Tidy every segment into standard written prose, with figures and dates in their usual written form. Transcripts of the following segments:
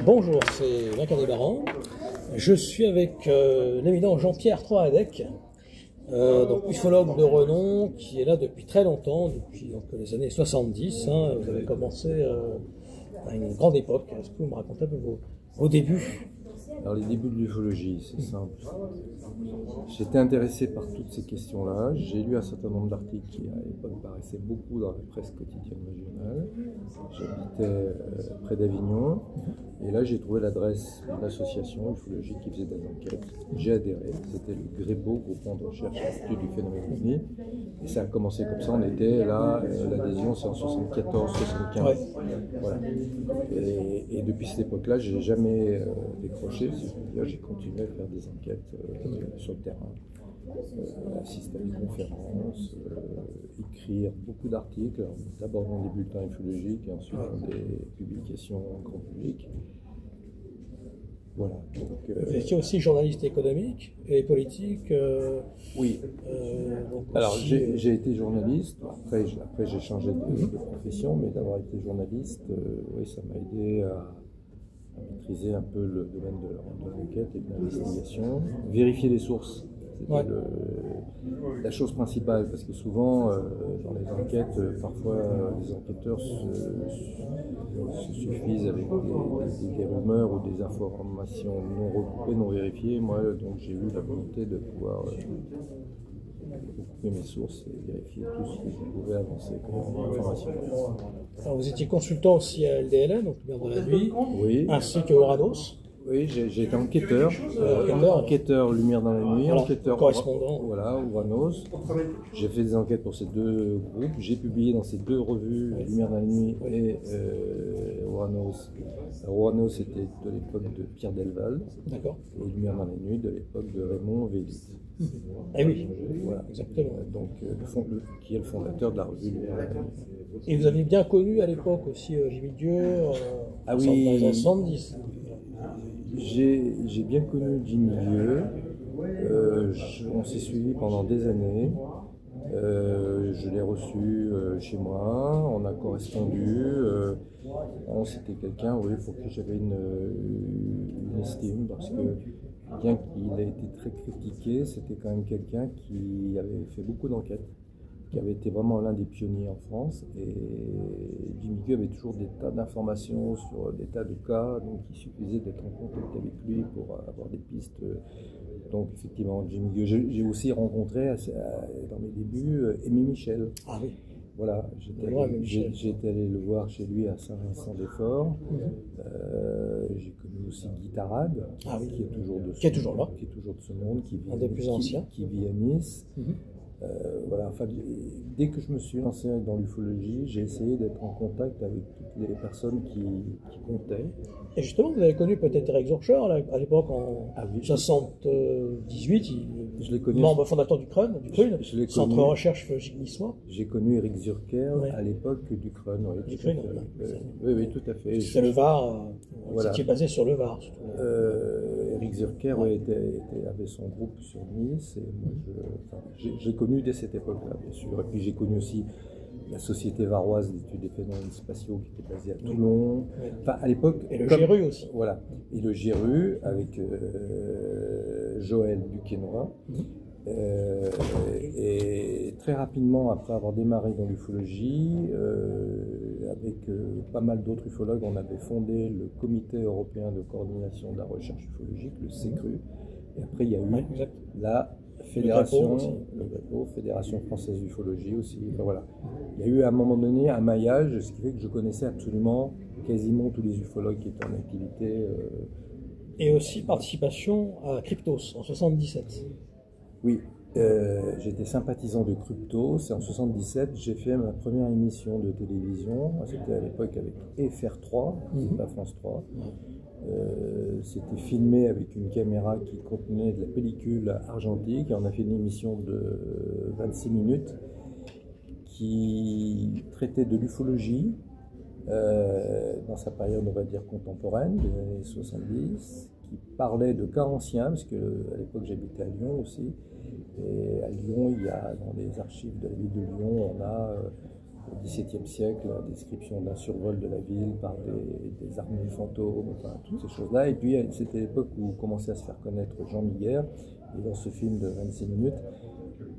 Bonjour, c'est Vincent Desbarans. Je suis avec l'éminent Jean-Pierre Troadec, donc ufologue de renom qui est là depuis très longtemps, depuis donc, les années 70. Vous avez commencé à une grande époque. Est-ce que vous me racontez un peu vos débuts? Alors les débuts de l'ufologie, c'est simple. J'étais intéressé par toutes ces questions-là. J'ai lu un certain nombre d'articles qui à l'époque paraissaient beaucoup dans la presse quotidienne régionale. J'habitais près d'Avignon et là j'ai trouvé l'adresse d'une association ufologique qui faisait des enquêtes. J'ai adhéré. C'était le GREPO, Groupement de recherche et d'études du phénomène ovni. Et ça a commencé comme ça. On était là, l'adhésion c'est en 74-75. Ouais. Voilà. Et depuis cette époque-là, j'ai jamais décroché. J'ai continué à faire des enquêtes sur le terrain, assister à des conférences, écrire beaucoup d'articles, d'abord dans des bulletins ufologiques et ensuite dans des publications grand public. Voilà. Vous étiez aussi journaliste économique et politique. Oui. Alors j'ai été journaliste. Après j'ai changé de profession, mais d'avoir été journaliste, oui, ça m'a aidé à maîtriser un peu le domaine de l'enquête et de l'investigation, vérifier les sources. C'était la chose principale, parce que souvent, dans les enquêtes, parfois les enquêteurs se suffisent avec des rumeurs ou des informations non recoupées, non vérifiées. Moi, donc, j'ai eu la volonté de pouvoir recouper mes sources et vérifier tout ce que je pouvais avancer comme information. Alors, vous étiez consultant aussi à LDLN, donc Lumière dans la nuit, oui, ainsi que Oranos. Oui, j'ai été enquêteur, enquêteur Lumière dans la nuit, voilà, enquêteur correspondant. Voilà, Oranos. J'ai fait des enquêtes pour ces deux groupes. J'ai publié dans ces deux revues, Lumière dans la nuit et Oranos. Oranos était de l'époque de Pierre Delval. D'accord. Et Lumière dans la nuit de l'époque de Raymond Vélit. Eh oui, voilà, exactement. Donc, qui est le fondateur de la revue Lumière dans la nuit. Et vous aviez bien connu à l'époque aussi Jimmy Dieu, dans les années 70. J'ai bien connu Jimmy Dieu. On s'est suivi pendant des années. Je l'ai reçu chez moi. On a correspondu. C'était quelqu'un, oui, pour qui j'avais une estime, parce que bien qu'il ait été très critiqué, c'était quand même quelqu'un qui avait fait beaucoup d'enquêtes, qui avait été vraiment l'un des pionniers en France, et Jimmy Dieu avait toujours des tas d'informations sur des tas de cas, donc il suffisait d'être en contact avec lui pour avoir des pistes. Donc effectivement, Jimmy Dieu. J'ai aussi rencontré dans mes débuts Aimé Michel. Ah oui. Voilà, j'étais allé le voir chez lui à Saint-Vincent-des-Forts. J'ai connu aussi Guy Tarade, qui est toujours de ce monde, qui vit à Nice. Voilà, enfin, dès que je me suis lancé dans l'ufologie, j'ai essayé d'être en contact avec toutes les personnes qui comptaient. Et justement, vous avez connu peut-être Eric Zurcher à l'époque en 78, membre fondateur du CRUN, Centre de recherche ufologique niçois. J'ai connu Eric Zurcher à l'époque du CRUN. Oui, tout à fait. C'est le Var, qui est basé sur le Var. Eric Zurcher avait son groupe sur Nice, et moi j'ai connu dès cette époque-là, bien sûr. Et puis j'ai connu aussi la Société varoise d'études des phénomènes spatiaux qui était basée à Toulon. Enfin, à l'époque. Et le GRU aussi. Voilà. Et le GRU avec Joël Duquesnoy. Et très rapidement, après avoir démarré dans l'ufologie, avec pas mal d'autres ufologues, on avait fondé le Comité européen de coordination de la recherche ufologique, le CECRU. Et après, il y a eu la Fédération, le GREPO, Fédération française d'ufologie aussi. Enfin, voilà. Il y a eu à un moment donné un maillage, ce qui fait que je connaissais absolument quasiment tous les ufologues qui étaient en activité. Et aussi participation à Cryptos en 77. Oui, j'étais sympathisant de Cryptos, et en 77, j'ai fait ma première émission de télévision. C'était à l'époque avec FR3, c'est pas France 3. C'était filmé avec une caméra qui contenait de la pellicule argentique, et on a fait une émission de 26 minutes qui traitait de l'ufologie dans sa période, on va dire, contemporaine, des années 70, qui parlait de cas anciens, parce qu'à l'époque j'habitais à Lyon aussi, et à Lyon, il y a dans les archives de la ville de Lyon, on a au XVIIe siècle, la description d'un survol de la ville par des armées fantômes, enfin toutes ces choses-là. Et puis c'était l'époque où commençait à se faire connaître Jean Miguer, et dans ce film de 26 minutes,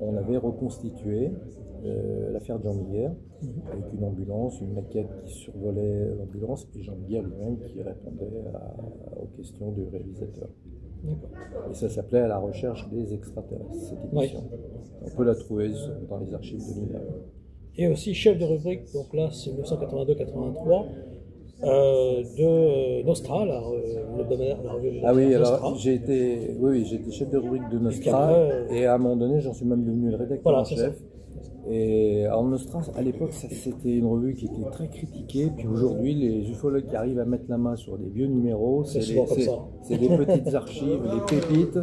on avait reconstitué l'affaire de Jean Miguer, avec une ambulance, une maquette qui survolait l'ambulance, et Jean Miguer lui-même qui répondait aux questions du réalisateur. Et ça s'appelait À la recherche des extraterrestres, cette émission. On peut la trouver dans les archives de l'INA. Et aussi chef de rubrique, donc là c'est 1982-83, de Nostra, l'hebdomadaire, la revue. Ah oui, Nostra. alors j'ai été chef de rubrique de Nostra, et à un moment donné j'en suis même devenu le rédacteur en chef. Et en Nostra, à l'époque, c'était une revue qui était très critiquée. Puis aujourd'hui, les ufologues qui arrivent à mettre la main sur des vieux numéros, c'est des petites archives, des pépites.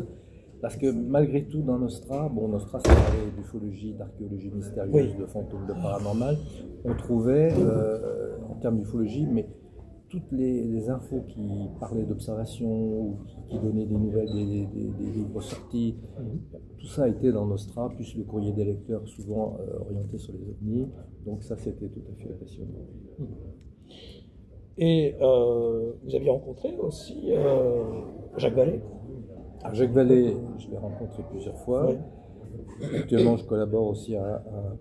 Parce que malgré tout, dans Nostra, Nostra, ça parlait d'ufologie, d'archéologie mystérieuse, de fantômes, de paranormal. On trouvait, en termes d'ufologie, mais toutes les infos qui parlaient d'observation ou qui donnaient des nouvelles des livres sortis, tout ça était dans Nostra, plus le courrier des lecteurs souvent orienté sur les ovnis. Donc ça, c'était tout à fait passionnant. Et vous aviez rencontré aussi Jacques Vallée. Jacques Vallée, je l'ai rencontré plusieurs fois. Actuellement, je collabore aussi à un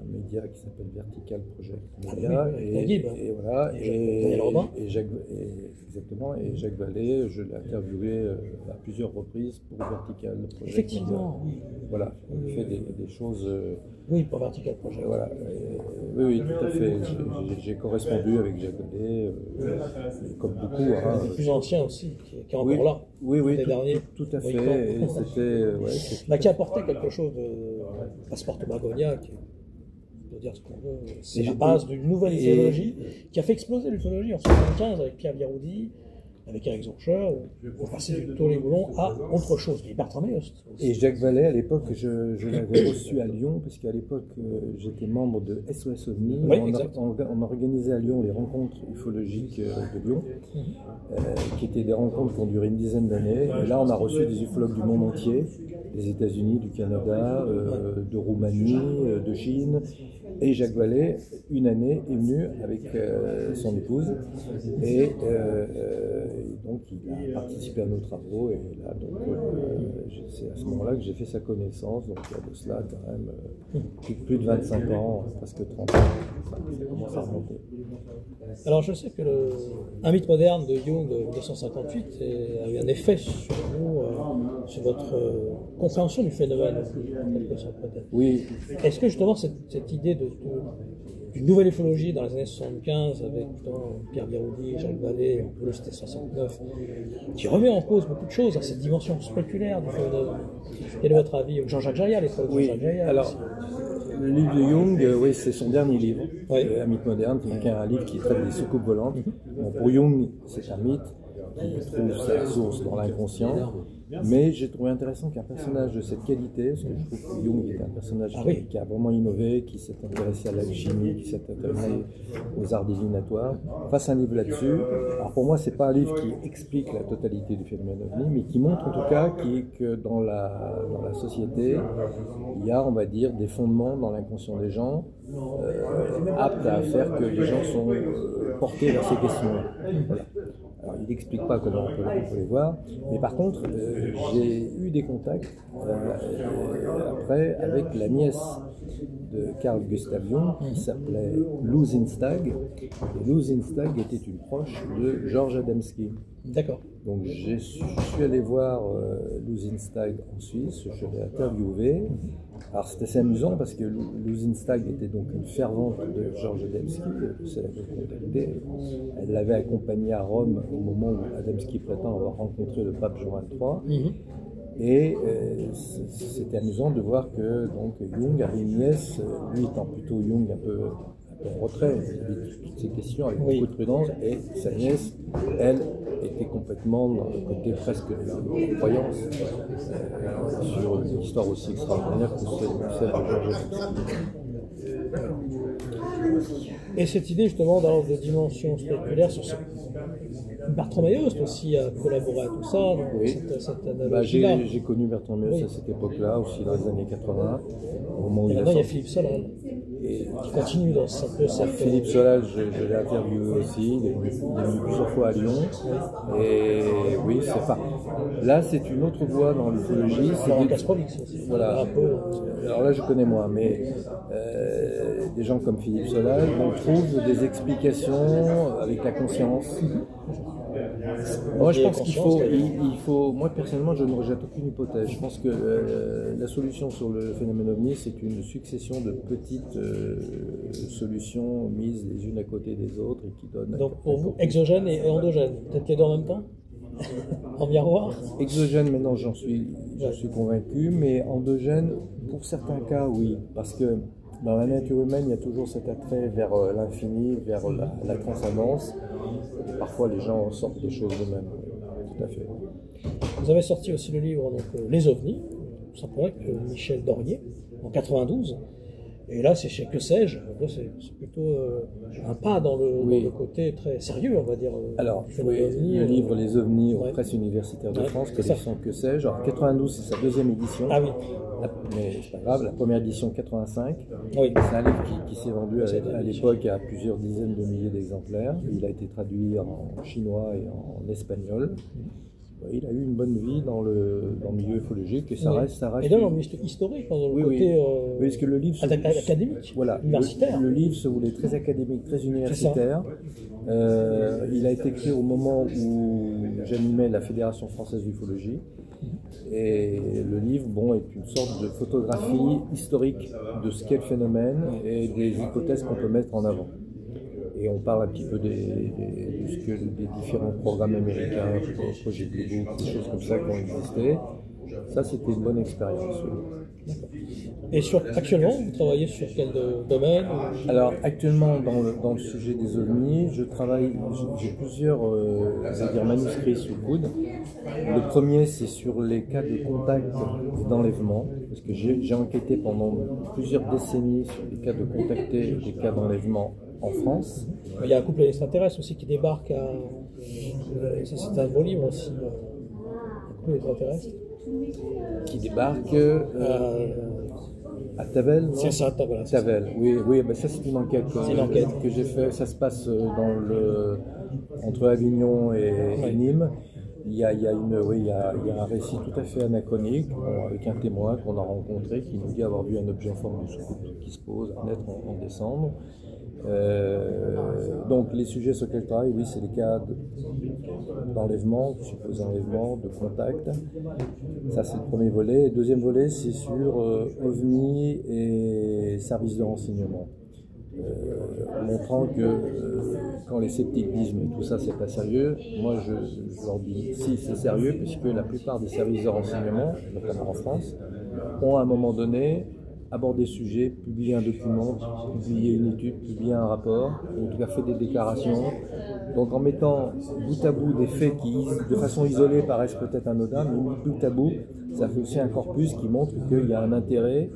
média qui s'appelle Vertical Project Media. Et voilà. Et Jacques Vallée, je l'ai interviewé à plusieurs reprises pour Vertical Project Media. Effectivement. Voilà, il fait des choses. Oui, pour Vertical Project. Voilà. Oui, tout à fait. J'ai correspondu avec Jacques Vallée, comme beaucoup. Le plus ancien aussi, qui est encore là. Oui, tout à fait. Et c'était, qui apportait quelque chose de Passeporto Magonia, qui on peut dire ce qu'on veut. C'est la base d'une nouvelle ufologie qui a fait exploser l'ufologie en 1975 avec Pierre Biroudi, avec Eric Zorcher, on passait du tour les boulons à autre chose. Et Bertrand Meust. Et Jacques Vallée, à l'époque, je l'avais reçu à Lyon, parce qu'à l'époque, j'étais membre de SOS OVNI. On organisait à Lyon les rencontres ufologiques de Lyon, qui étaient des rencontres qui ont duré une dizaine d'années. Et là, on a reçu des ufologues du monde entier, des États-Unis, du Canada, de Roumanie, de Chine. Et Jacques Vallée, une année, est venu avec son épouse. Et donc, il a participé à nos travaux. Et là, c'est à ce moment-là que j'ai fait sa connaissance. Donc, il y a de cela quand même plus de 25 ans, presque 30 ans. Ça commence à remonter. Alors, je sais que un mythe moderne de Jung de 1958 a eu un effet sur vous, sur votre compréhension du phénomène, en quelque sorte, peut-être. Oui. Est-ce que justement cette idée d'une nouvelle ufologie dans les années 75 avec Pierre Biroudi, Jacques Vallée, en plus c'était 69, qui remet en cause beaucoup de choses à cette dimension spéculaire du phénomène. Quel est votre avis? Jean-Jacques Jaillat, les travaux de Jean-Jacques Jaillat. Alors, le livre de Jung, c'est son dernier livre, Un mythe moderne, qui est un livre qui traite des soucoupes volantes. Bon, pour Jung, c'est un mythe qui trouve sa source dans l'inconscient. Mais j'ai trouvé intéressant qu'un personnage de cette qualité, parce que je trouve que Jung est un personnage qui a vraiment innové, qui s'est intéressé à l'alchimie, qui s'est intéressé aux arts divinatoires, fasse un livre là-dessus. Alors pour moi, c'est pas un livre qui explique la totalité du phénomène ovni, mais qui montre en tout cas que dans la société, il y a, on va dire, des fondements dans l'inconscient des gens, aptes à faire que les gens sont portés vers ces questions-là. Voilà. Alors, il n'explique pas comment on peut les voir, mais par contre, j'ai eu des contacts après avec la nièce de Carl Gustav Jung qui s'appelait Lou Zinstag. Et Lou Zinstag était une proche de Georges Adamski. D'accord. Donc je suis allé voir Lou Zinstag en Suisse, je l'ai interviewé. Alors c'était assez amusant parce que Lou Zinstag était donc une fervente de Georges Adamski, elle l'avait contacté. Elle l'avait accompagné à Rome au moment où Adamski prétend avoir rencontré le pape Jean XXIII. Et c'était amusant de voir que donc, Jung avait une nièce, lui étant plutôt Jung un peu en retrait, toutes ces questions avec beaucoup de prudence, et sa nièce, elle, était complètement dans le côté presque de la croyance sur une histoire aussi extraordinaire que celle de Georges Adamski. Et cette idée justement dans de dimension spéculaire sur ce... Bertrand Meust aussi a collaboré à tout ça, donc cette analogie-là. J'ai connu Bertrand Meust à cette époque-là, aussi dans les années 80, au moment où il y a Philippe Solal. qui continue dans cette... Philippe Solal, je l'ai interviewé aussi, il est venu plusieurs fois à Lyon. Et oui, c'est pas. Là, c'est une autre voie dans l'ufologie. C'est Kasprolix aussi. Voilà. Alors là, je connais moins, mais des gens comme Philippe Solal, on trouve des explications avec la conscience. Moi, je pense qu'il faut, moi personnellement, je ne rejette aucune hypothèse. Je pense que la solution sur le phénomène OVNI, c'est une succession de petites solutions mises les unes à côté des autres et qui donnent. Donc pour vous, exogène et endogène, peut-être les deux en même temps? En miroir? Exogène, maintenant, j'en suis convaincu, mais endogène, pour certains cas, oui, parce que dans la nature humaine, il y a toujours cet attrait vers l'infini, vers la transcendance. Et parfois, les gens sortent des choses d'eux-mêmes. Tout à fait. Vous avez sorti aussi le livre donc, Les OVNIs, tout simplement avec Michel Dorier, en 92. Et là, c'est chez Que sais-je. Là, c'est plutôt un pas dans le côté très sérieux, on va dire. Alors, le livre Les OVNIs aux presses universitaires de France, collection Que sais-je. Alors, 92, c'est sa deuxième édition. Ah oui. Mais c'est pas grave, la première édition 85. Oui. C'est un livre qui s'est vendu à l'époque à plusieurs dizaines de milliers d'exemplaires. Il a été traduit en chinois et en espagnol. Il a eu une bonne vie dans le milieu ufologique et ça reste. Et dans le milieu historique, dans le côté parce que le livre académique, universitaire. Le livre se voulait très académique, très universitaire. Il a été écrit au moment où j'animais la Fédération française d'ufologie. Et le livre, est une sorte de photographie historique de ce qu'est le phénomène et des hypothèses qu'on peut mettre en avant. Et on parle un petit peu des différents programmes américains, le projet Blue Book, des choses comme ça qui ont existé. Ça, c'était une bonne expérience. Et actuellement, vous travaillez sur quel domaine? Alors, actuellement, dans le sujet des OVNIs, j'ai plusieurs manuscrits sous le coude. Le premier, c'est sur les cas de contact et d'enlèvement, parce que j'ai enquêté pendant plusieurs décennies sur les cas de contact et des cas d'enlèvement en France. Il y a un couple d'extraterrestres aussi qui débarque à... Ça, c'est un beau livre aussi. Un couple d'extraterrestres. Qui débarque à Tavel. C'est ça, Tavel. Tavel, oui, ben ça c'est une enquête que j'ai fait. Ça se passe entre Avignon et Nîmes. Il y a un récit tout à fait anachronique avec un témoin qu'on a rencontré qui nous dit avoir vu un objet en forme de soucoupe qui se pose à naître en décembre. Donc les sujets sur lesquels je travaille, oui, c'est les cas d'enlèvement, supposé enlèvement, de contact. Ça, c'est le premier volet. Le deuxième volet, c'est sur OVNI et services de renseignement. Montrant que quand les sceptiques disent mais tout ça c'est pas sérieux, moi je leur dis si c'est sérieux, puisque la plupart des services de renseignement, notamment en France, ont à un moment donné abordé le sujet, publié un document, publié une étude, publié un rapport, en tout cas fait des déclarations. Donc en mettant bout à bout des faits qui de façon isolée paraissent peut-être anodins, mais mis bout à bout, ça fait aussi un corpus qui montre qu'il y a un intérêt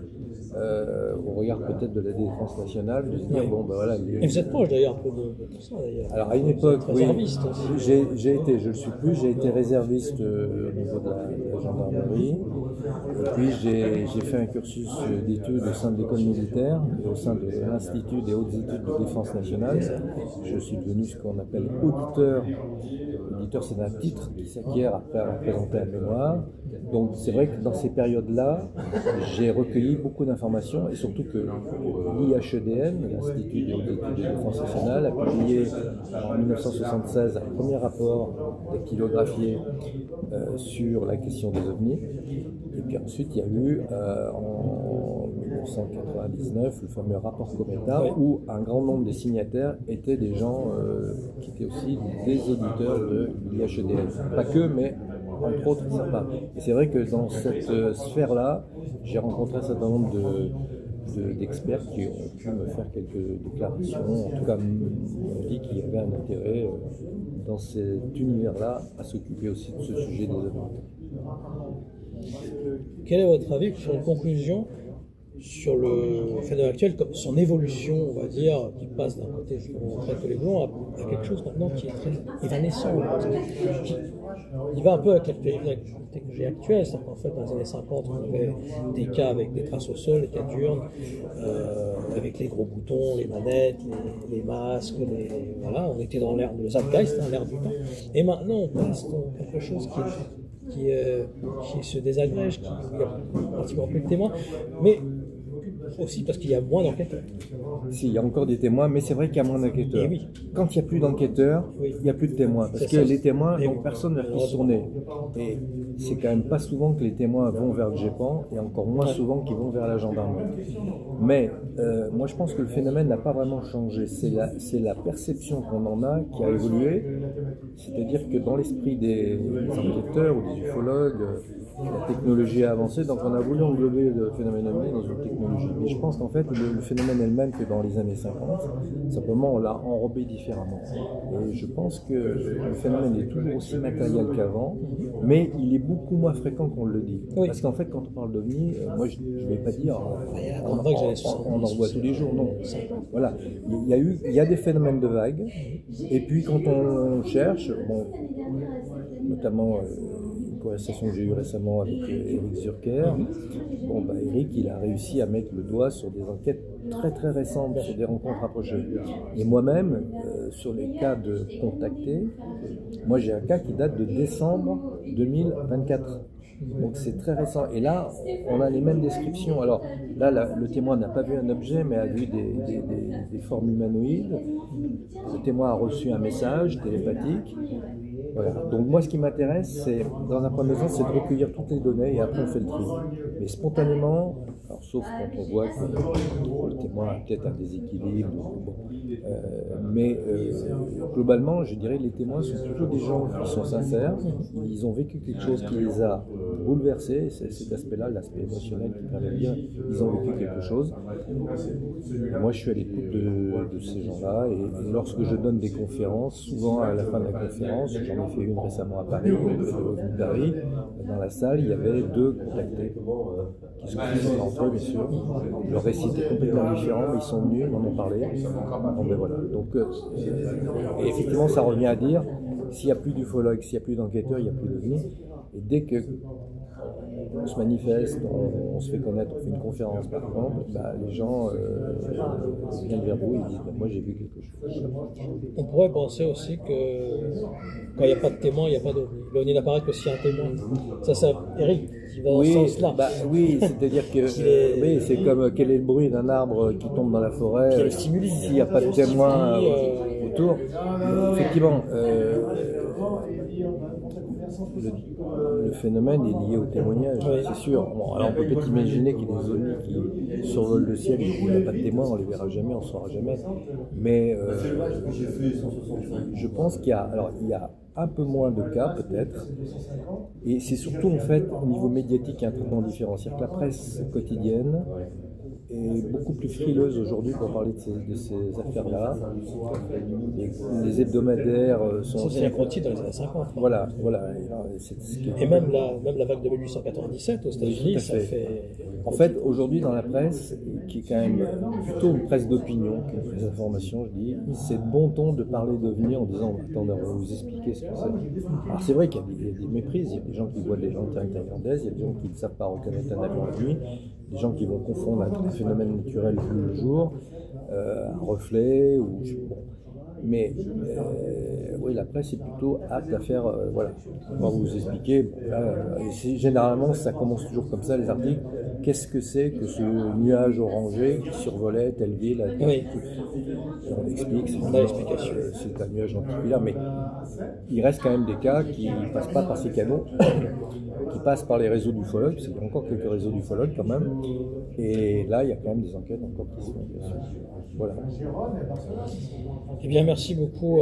au regard peut-être de la défense nationale, de se dire bon ben voilà. Et vous êtes proche d'ailleurs un peu de tout ça d'ailleurs. Alors à une époque, oui, je le suis plus, j'ai été réserviste au niveau de la gendarmerie. Et puis j'ai fait un cursus d'études au sein de l'école militaire et au sein de l'Institut des hautes études de défense nationale. Je suis devenu ce qu'on appelle auditeur. Auditeur, c'est un titre qui s'acquiert après avoir présenté un mémoire. Donc c'est vrai que dans ces périodes-là, j'ai recueilli beaucoup d'informations et surtout que l'IHEDN, l'Institut des hautes études de défense nationale, a publié en 1976 un premier rapport dactylographié sur la question des OVNIs. Et puis ensuite, il y a eu en 1999 le fameux rapport Cometa où un grand nombre des signataires étaient des gens qui étaient aussi des auditeurs de l'IHEDN. Pas que, mais entre autres certains. Et c'est vrai que dans cette sphère-là, j'ai rencontré un certain nombre d'experts qui ont pu me faire quelques déclarations, en tout cas m'ont dit qu'il y avait un intérêt dans cet univers-là à s'occuper aussi de ce sujet des OVNIs. Quel est votre avis sur une conclusion sur le phénomène actuel, comme son évolution, on va dire, qui passe d'un côté justement on traite les blonds à quelque chose maintenant qui est très évanescent. Il va un peu avec la technologie actuelle, c'est-à-dire qu'en fait dans les années 50 on avait des cas avec des traces au sol, des cas diurnes, avec les gros boutons, les manettes, les masques, voilà, on était dans l'ère de zeitgeist, l'ère du temps. Et maintenant on passe dans quelque chose qui se désagrège, il n'y a pratiquement plus de témoins, mais aussi parce qu'il y a moins d'enquêteurs. Si, il y a encore des témoins, mais c'est vrai qu'il y a moins d'enquêteurs. Oui. Quand il n'y a plus d'enquêteurs, il n'y a plus de témoins. Parce que les témoins n'ont personne vers qui se tourner. Et c'est quand même pas souvent que les témoins vont vers le GEPAN, et encore moins souvent qu'ils vont vers la gendarmerie. Mais moi je pense que le phénomène n'a pas vraiment changé. C'est la perception qu'on en a qui a évolué. C'est-à-dire que dans l'esprit des enquêteurs ou des ufologues, la technologie a avancé, donc on a voulu englober le phénomène ovni dans une technologie. Mais je pense qu'en fait, le phénomène elle-même que dans les années 50, simplement on l'a enrobé différemment. Et je pense que le phénomène est toujours aussi matériel qu'avant, mais il est beaucoup moins fréquent qu'on le dit. Oui. Parce qu'en fait, quand on parle d'ovni, moi je ne vais pas dire on en voit tous les jours, non. Voilà. Il y a des phénomènes de vagues, et puis quand on cherche, bon, notamment une conversation que j'ai eue récemment avec Eric Zurker, bon, bah, Eric il a réussi à mettre le doigt sur des enquêtes très très récentes, sur des rencontres rapprochées. Et moi-même, sur les cas de contactés, moi j'ai un cas qui date de décembre 2024. Donc c'est très récent. Et là, on a les mêmes descriptions. Alors là, le témoin n'a pas vu un objet, mais a vu des formes humanoïdes. Le témoin a reçu un message télépathique. Voilà. Donc moi, ce qui m'intéresse, c'est, dans un premier temps, c'est de recueillir toutes les données et après on fait le tri. Mais spontanément, alors, sauf quand on voit que le témoin a peut-être un déséquilibre, bon, mais globalement, je dirais que les témoins sont plutôt des gens qui sont sincères, ils ont vécu quelque chose qui les a bouleversés, c'est cet aspect-là, l'aspect émotionnel qui permet de dire ils ont vécu quelque chose. Et moi, je suis à l'écoute de ces gens-là, et lorsque je donne des conférences, souvent à la fin de la conférence, j'en ai fait une récemment à Paris, Paris, dans la salle, il y avait 2 contactés qui se connaissaient entre eux, bien sûr. Leur récit était complètement différent, mais ils sont venus, ils m'en ont parlé. Bon, ben voilà. Donc, et effectivement, ça revient à dire, s'il n'y a plus d'ufologues, s'il n'y a plus d'enquêteurs, il n'y a plus d'ovnis. Et dès que on se manifeste, on se fait connaître, on fait une conférence par exemple, bah, les gens viennent vers vous et disent bah, moi j'ai vu quelque chose. On pourrait penser aussi que quand il n'y a pas de témoin, il n'y a pas d'ovni. L'ovni n'apparaît que s'il y a un témoin. Ça Eric, qui va dans ce sens-là. Bah, oui, c'est-à-dire que oui, c'est comme quel est le bruit d'un arbre qui tombe dans la forêt, s'il n'y a pas de témoin autour. Effectivement, le phénomène est lié au témoignage, c'est sûr. Bon, alors on peut peut-être imaginer qu'il y a des ovnis qui survolent le ciel et qu'il n'y a pas de témoins, on ne les verra jamais, on ne saura jamais. Mais je pense qu'il y a un peu moins de cas peut-être, et c'est surtout en fait au niveau médiatique un traitement différent. C'est-à-dire que la presse quotidienne est beaucoup plus frileuse aujourd'hui pour parler de ces affaires-là. Les hebdomadaires sont... C'est un quotidien dans les années 50. Voilà. Et même la vague de 1897 aux États-Unis, ça fait... En fait, aujourd'hui dans la presse, qui est quand même plutôt une presse d'opinion qu'une presse d'information, je dis, c'est de bon ton de parler d'OVNI en disant attendez, on va vous expliquer ce que c'est. Alors c'est vrai qu'il y a des méprises, il y a des gens qui voient des lanternes thaïlandaises, il y a des gens qui ne savent pas reconnaître un avion la nuit, des gens qui vont confondre un phénomène naturel vu le jour, un reflet, ou bon. Mais oui, la presse est plutôt apte à faire, voilà, on va vous expliquer. Bon, là, généralement, ça commence toujours comme ça, les articles. Qu'est-ce que c'est que ce nuage orangé qui survolait telle ville? Oui. On explique, c'est un nuage antiquillaire, mais il reste quand même des cas qui ne passent pas par ces canaux, qui passent par les réseaux d'ufologues, parce qu'il y a encore quelques réseaux d'ufologues quand même. Et là, il y a quand même des enquêtes encore qui se font, bien sûr. Voilà. Eh bien, merci beaucoup,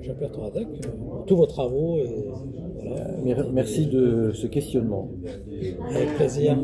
Jean-Pierre Toradec, pour tous vos travaux. Et, voilà. Merci de ce questionnement. Avec plaisir.